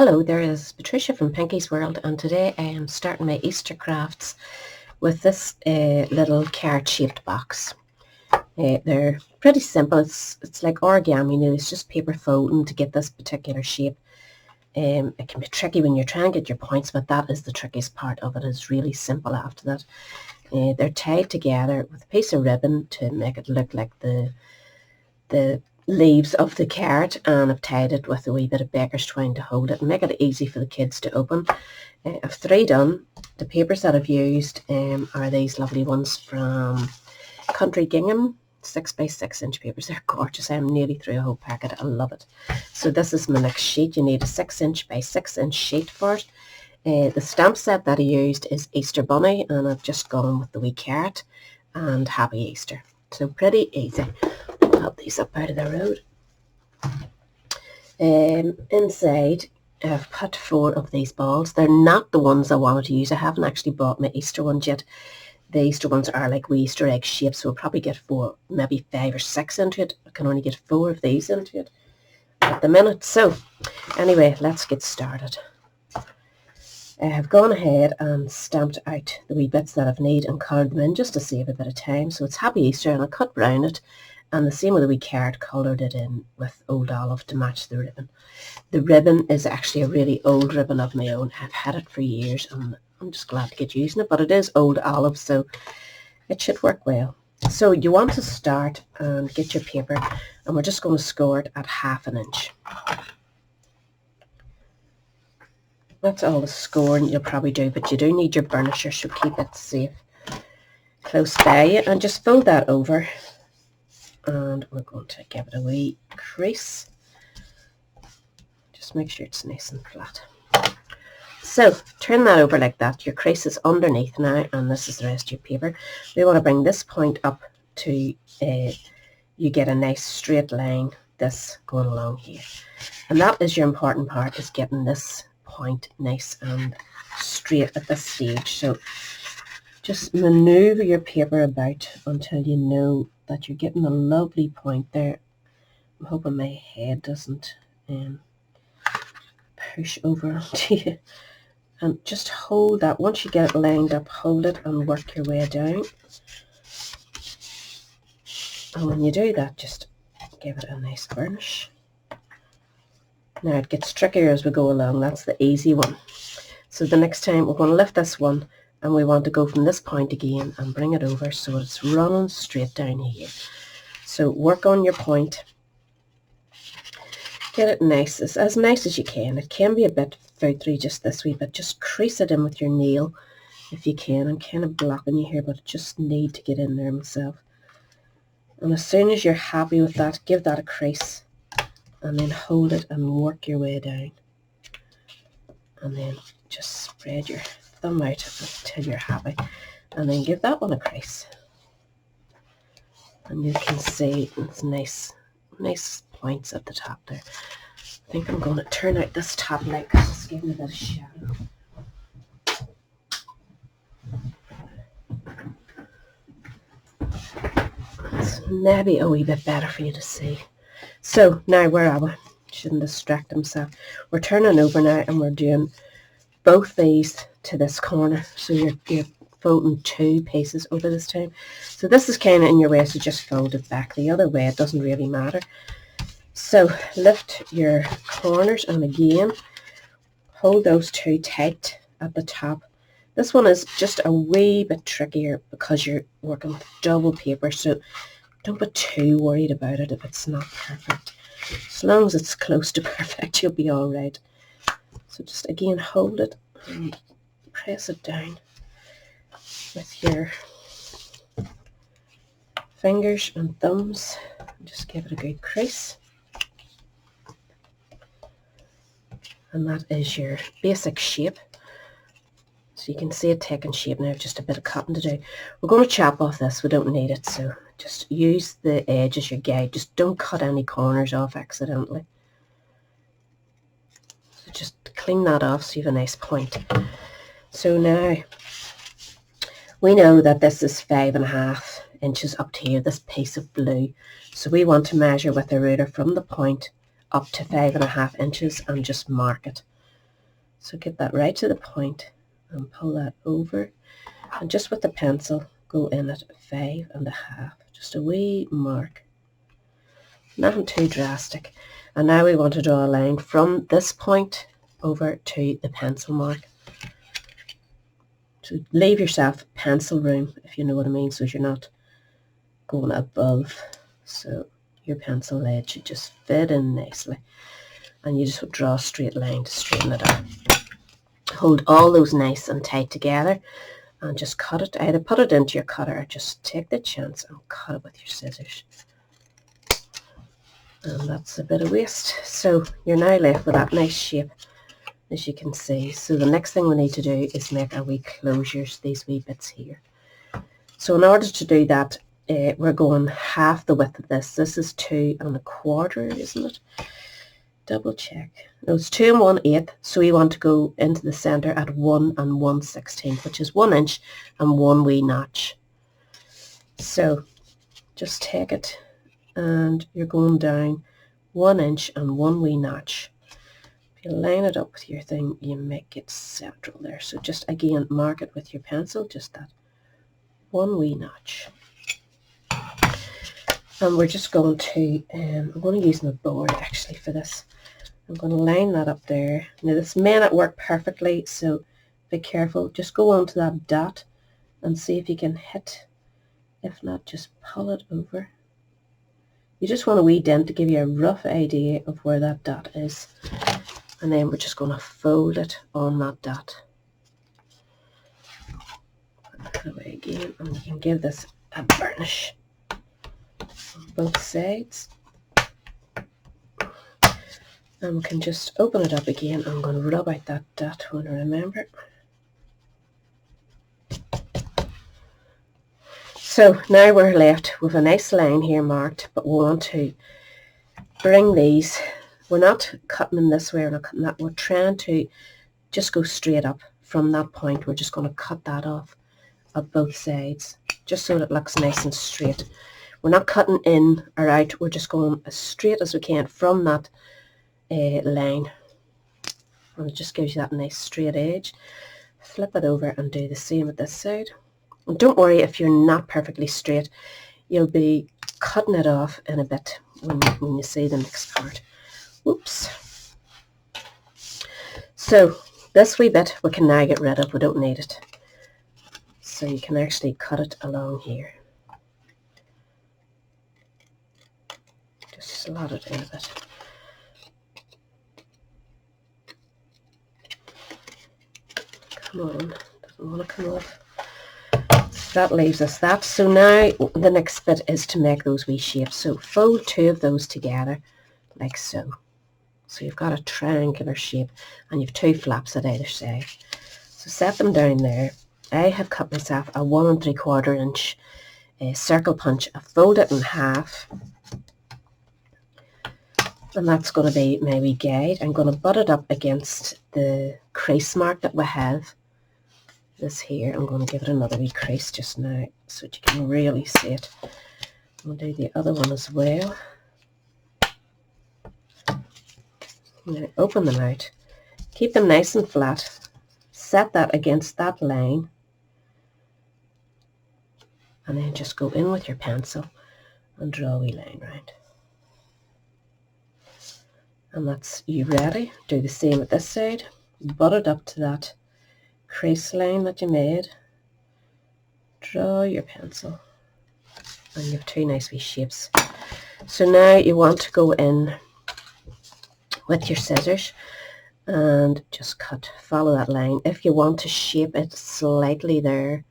Hello, there is Patricia from Pinky's World, and today I am starting my Easter crafts with this little card-shaped box. They're pretty simple. It's like origami. It's just paper folding to get this particular shape. It can be tricky when you're trying to get your points, but that is the trickiest part of it. It's really simple after that. They're tied together with a piece of ribbon to make it look like the leaves of the card, and I've tied it with a wee bit of baker's twine to hold it and make it easy for the kids to open. I've 3 done. The papers that I've used are these lovely ones from Country Gingham, 6x6 inch papers. They're gorgeous. I'm nearly through a whole packet. I love it. So this is my next sheet. You need a 6 inch by 6 inch sheet for it. The stamp set that I used is Easter Bunny, and I've just gone with the wee carrot and Happy Easter. So pretty easy. Help these up out of the road. Inside I've put 4 of these balls. They're not the ones I wanted to use. I haven't actually bought my Easter ones yet. The Easter ones are like wee Easter egg shapes, so I'll probably get 4, maybe 5 or 6 into it. I can only get 4 of these into it at the minute. So anyway, let's get started. I have gone ahead and stamped out the wee bits that I've need and coloured them in just to save a bit of time. So it's Happy Easter, and I cut round it. And the same with the wee card, coloured it in with Old Olive to match the ribbon. The ribbon is actually a really old ribbon of my own. I've had it for years and I'm just glad to get using it. But it is Old Olive, so it should work well. So you want to start and get your paper, and we're just going to score it at 1/2 inch. That's all the scoring you'll probably do, but you do need your burnisher, so keep it safe close by you. And just fold that over. And we're going to give it a wee crease. Just make sure it's nice and flat. So turn that over like that. Your crease is underneath now, and this is the rest of your paper. We want to bring this point up to you get a nice straight line, this going along here. And that is your important part, is getting this point nice and straight at this stage. So just maneuver your paper about until you know that you're getting a lovely point there. I'm hoping my head doesn't push over onto you. And just hold that. Once you get it lined up, hold it and work your way down. And when you do that, just give it a nice burnish. Now it gets trickier as we go along. That's the easy one. So the next time we're going to lift this one, and we want to go from this point again and bring it over so it's running straight down here. So work on your point. Get it nice, as nice as you can. It can be a bit feathery just this wee bit. Just crease it in with your nail if you can. I'm kind of blocking you here, but I just need to get in there myself. And as soon as you're happy with that, give that a crease and then hold it and work your way down. And then just spread your thumb out until you're happy, and then give that one a crease. And you can see it's nice points at the top there. I think I'm going to turn out this top light because it's giving me a bit of shadow. It's maybe a wee bit better for you to see. So now where are we? Shouldn't distract himself. We're turning over now, and we're doing both these to this corner. So you're folding 2 pieces over this time. So this is kind of in your way, so just fold it back the other way. It doesn't really matter. So lift your corners, and again hold those 2 tight at the top. This one is just a wee bit trickier because you're working with double paper, so don't be too worried about it if it's not perfect. As long as it's close to perfect, you'll be all right. So just again hold it and press it down with your fingers and thumbs. Just give it a good crease. And that is your basic shape. So you can see it taking shape now, just a bit of cutting to do. We're going to chop off this, we don't need it, so just use the edge as your guide. Just don't cut any corners off accidentally. So just clean that off so you have a nice point. So now we know that this is 5.5 inches up to here, this piece of blue. So we want to measure with a ruler from the point up to 5.5 inches and just mark it. So get that right to the point and pull that over, and just with the pencil go in at 5.5, just a wee mark, nothing too drastic. And now we want to draw a line from this point over to the pencil mark. So leave yourself pencil room, if you know what I mean, so you're not going above. So your pencil lead should just fit in nicely, and you just draw a straight line to straighten it out. Hold all those nice and tight together and just cut it. Either put it into your cutter or just take the chance and cut it with your scissors. And that's a bit of waste. So you're now left with that nice shape, as you can see. So the next thing we need to do is make our wee closures, these wee bits here. So in order to do that, we're going half the width of this. This is 2 1/4, isn't it? Double check. No, it's 2 1/8. So we want to go into the center at 1 1/16, which is 1 inch and 1 wee notch. So just take it and you're going down 1 inch and 1 wee notch. If you line it up with your thing, you make it central there. So just again mark it with your pencil, just that 1 wee notch. And we're just going to, I'm going to use my board actually for this. I'm going to line that up there. Now this may not work perfectly, so be careful. Just go onto that dot and see if you can hit. If not, just pull it over. You just want a wee dent to give you a rough idea of where that dot is. And then we're just going to fold it on that dot. Put that away again, and you can give this a burnish on both sides. And we can just open it up again. I'm going to rub out that dot when I remember. So now we're left with a nice line here marked, but we want to bring these, we're not cutting them this way, we're not cutting that, we're trying to just go straight up from that point. We're just going to cut that off at both sides, just so that it looks nice and straight. We're not cutting in or out, we're just going as straight as we can from that line, and it just gives you that nice straight edge. Flip it over and do the same at this side. And don't worry if you're not perfectly straight, you'll be cutting it off in a bit when you see the next part. Whoops. So this wee bit we can now get rid of, we don't need it. So you can actually cut it along here. Just slot it in a bit. Come on, doesn't want to come off. That leaves us that. So now the next bit is to make those wee shapes. So fold 2 of those together like so. So you've got a triangular shape and you've 2 flaps at either side. So set them down there. I have cut myself a 1 3/4 inch circle punch. I fold it in half. And that's going to be my wee guide. I'm going to butt it up against the crease mark that we have. This here, I'm going to give it another wee crease just now so that you can really see it. We'll do the other one as well. Now open them out. Keep them nice and flat. Set that against that line. And then just go in with your pencil and draw a wee line round. And that's you ready. Do the same at this side. Butt it up to that crease line that you made. Draw your pencil. And you have 2 nice wee shapes. So now you want to go in with your scissors and just cut, follow that line. If you want to shape it slightly there,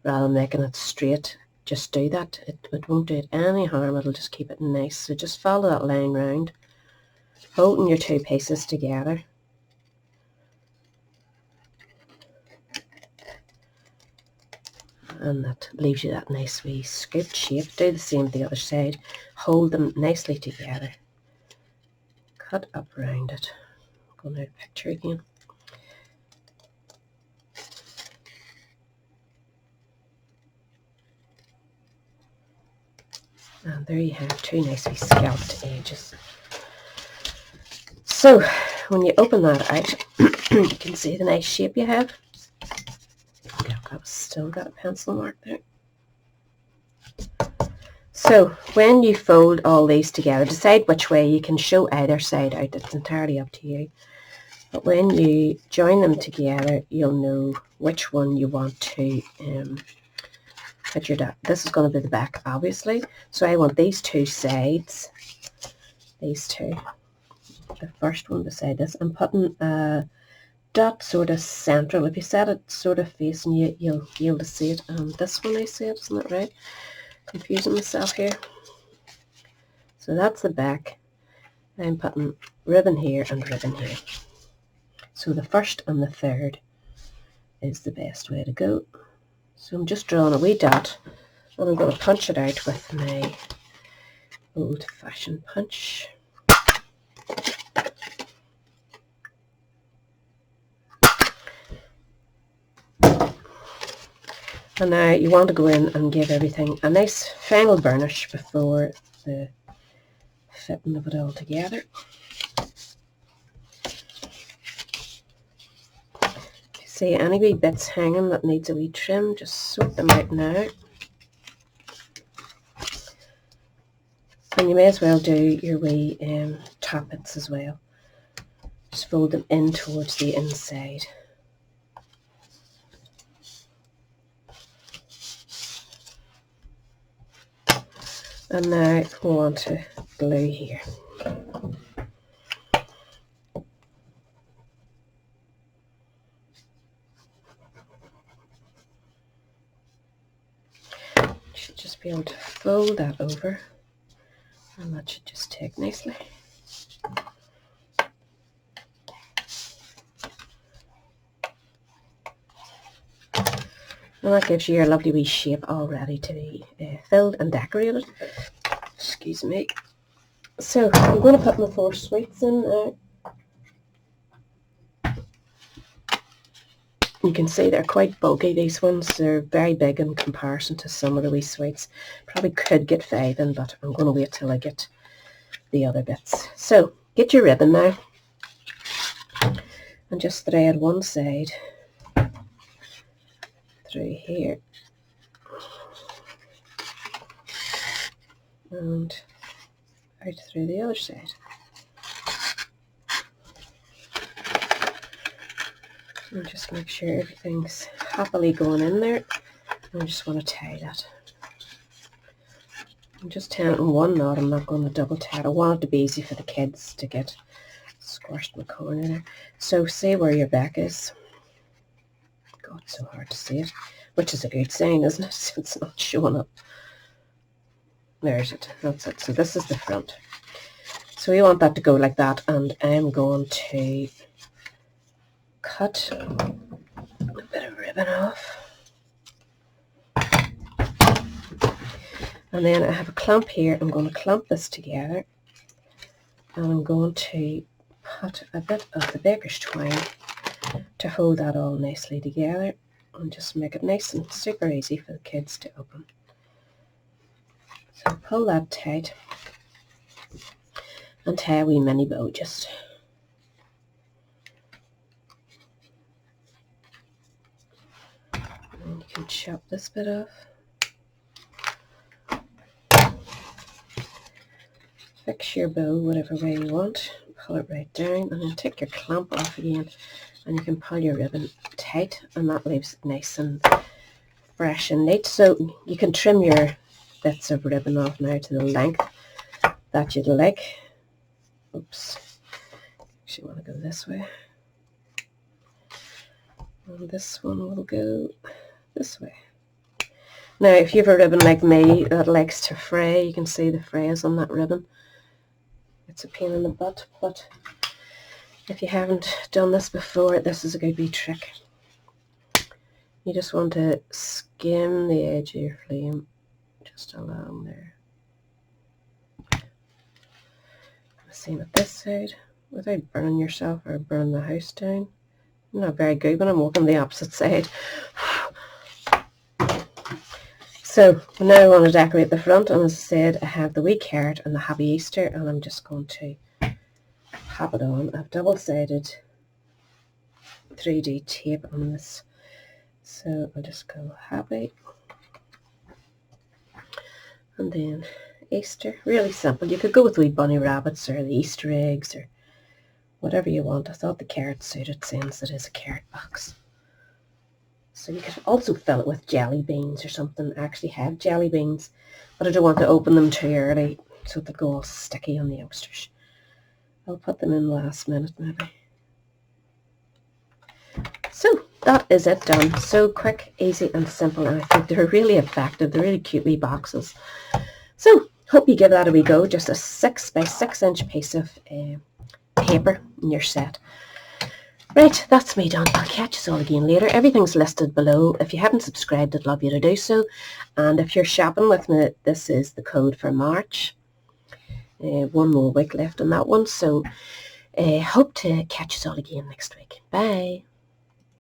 rather than making it straight, just do that. It won't do it any harm, it'll just keep it nice. So just follow that line round, holding your 2 pieces together. And that leaves you that nice wee scooped shape. Do the same to the other side. Hold them nicely together. Cut up around it. Going out of picture again. And there you have 2 nice wee scalloped edges. So when you open that out, you can see the nice shape you have. Okay, I've still got a pencil mark there. So when you fold all these together, decide which way. You can show either side out, it's entirely up to you. But when you join them together, you'll know which one you want to put your dot. This is going to be the back, obviously. So I want these two sides, these two, the first one beside this. I'm putting a dot sort of central. If you set it sort of facing you, you'll be able to see it. This one I see it, isn't that right? Confusing myself here. So that's the back. I'm putting ribbon here and ribbon here. So the first and the third is the best way to go. So I'm just drawing a wee dot and I'm going to punch it out with my old-fashioned punch. And now you want to go in and give everything a nice final burnish before the fitting of it all together. See any wee bits hanging that needs a wee trim, just sort them out now. And you may as well do your wee top bits as well. Just fold them in towards the inside. And now we want to glue here. You should just be able to fold that over, and that should just take nicely. And that gives you your lovely wee shape all ready to be filled and decorated. Excuse me. So I'm going to put my 4 sweets in now. You can see they're quite bulky, these ones. They're very big in comparison to some of the wee sweets. Probably could get 5 in, but I'm going to wait till I get the other bits. So get your ribbon now and just thread one side through here and out through the other side. And just make sure everything's happily going in there. I just want to tie that. I'm just tying it in one knot. I'm not going to double tie it. I want it to be easy for the kids to get squashed in the corner there. So see where your back is. God, it's so hard to see it, which is a good sign, isn't it? It's not showing up. There's it. That's it. So this is the front. So we want that to go like that, and I'm going to cut a bit of ribbon off. And then I have a clamp here. I'm going to clamp this together, and I'm going to put a bit of the baker's twine to hold that all nicely together and just make it nice and super easy for the kids to open. So pull that tight and tie a wee mini bow just. And you can chop this bit off. Fix your bow whatever way you want. Pull it right down and then take your clamp off again, and you can pull your ribbon tight, and that leaves it nice and fresh and neat. So you can trim your bits of ribbon off now to the length that you'd like. Oops. Actually want to go this way. And this one will go this way. Now if you have a ribbon like me that likes to fray, you can see the frays on that ribbon. It's a pain in the butt, but if you haven't done this before, this is a good wee trick. You just want to skim the edge of your flame just along there. Same at this side, without burning yourself or burning the house down. I'm not very good when I'm working the opposite side. So now I want to decorate the front, and as I said, I have the wee carrot and the Happy Easter, and I'm just going to pop it on. I've double-sided 3D tape on this, so I'll just go happy. And then Easter, really simple. You could go with wee bunny rabbits or the Easter eggs or whatever you want. I thought the carrot suited since it is a carrot box. So you could also fill it with jelly beans or something. I actually have jelly beans, but I don't want to open them too early so they'll go all sticky on the youngsters. I'll put them in last minute maybe. So that is it done. So quick, easy and simple, and I think they're really effective. They're really cute wee boxes. So hope you give that a wee go. Just a 6 by 6 inch piece of paper in your set. Right, that's me done. I'll catch you all again later. Everything's listed below. If you haven't subscribed, I'd love you to do so. And if you're shopping with me, this is the code for March. One more week left on that one. So hope to catch you all again next week. Bye.